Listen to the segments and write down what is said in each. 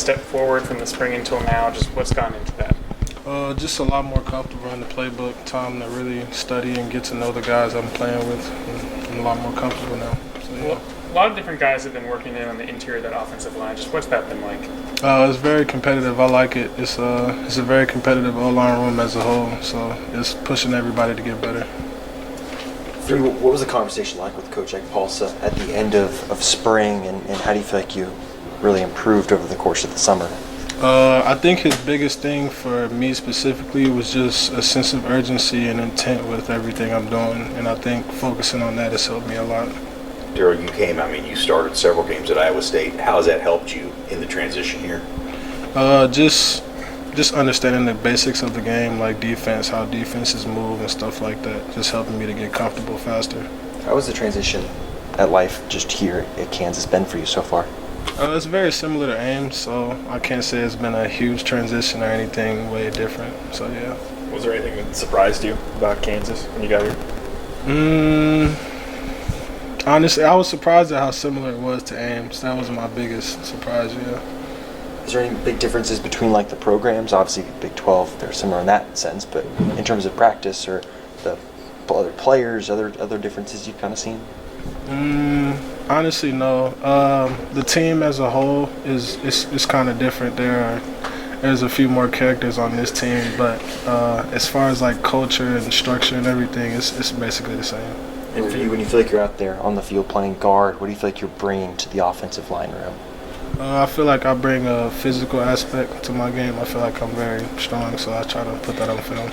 step forward from the spring until now? Just what's gone into that? Just a lot more comfortable in the playbook, time to really study and get to know the guys I'm playing with. I'm a lot more comfortable now. So, yeah. Well, a lot of different guys have been working in on the interior of that offensive line. Just what's that been like? It's very competitive. I like it. It's a very competitive O-line room as a whole, so it's pushing everybody to get better. For you, what was the conversation like with Coach Paulsa at the end of spring, and how do you feel like you really improved over the course of the summer? I think his biggest thing for me specifically was just a sense of urgency and intent with everything I'm doing, and I think focusing on that has helped me a lot. Darrell, you started several games at Iowa State. How has that helped you in the transition here? Just understanding the basics of the game, like defense, how defenses move and stuff like that, just helping me to get comfortable faster. How has the transition at life just here at Kansas been for you so far? It's very similar to Ames, so I can't say it's been a huge transition or anything way different. So yeah. Was there anything that surprised you about Kansas when you got here? Honestly, I was surprised at how similar it was to Ames. That was my biggest surprise, yeah. Is there any big differences between like the programs? Obviously, Big 12, they're similar in that sense, but in terms of practice or the other players, other differences you've kind of seen? Honestly, no. The team as a whole is kind of different. There's a few more characters on this team, but as far as like culture and structure and everything, it's basically the same. And for you, when you feel like you're out there on the field playing guard, what do you feel like you're bringing to the offensive line room? I feel like I bring a physical aspect to my game. I feel like I'm very strong, so I try to put that on film.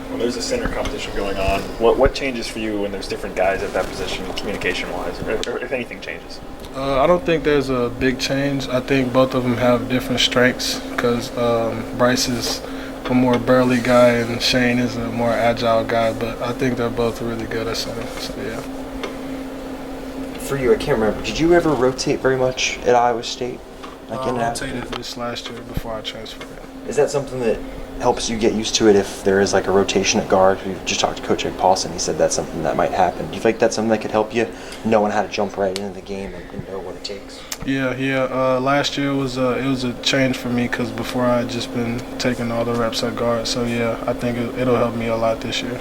When there's a center competition going on, what changes for you when there's different guys at that position, communication-wise, or if anything changes? I don't think there's a big change. I think both of them have different strengths because Bryce is a more burly guy and Shane is a more agile guy, but I think they're both really good at center, so yeah. For you, I can't remember, did you ever rotate very much at Iowa State? I rotated this last year before I transferred. Is that something that helps you get used to it if there is like a rotation at guard? We've just talked to Coach Paulson. He said that's something that might happen. Do you think that's something that could help you knowing how to jump right into the game and know what it takes? Yeah. Last year it was a change for me because before I had just been taking all the reps at guard. So yeah, I think it'll help me a lot this year.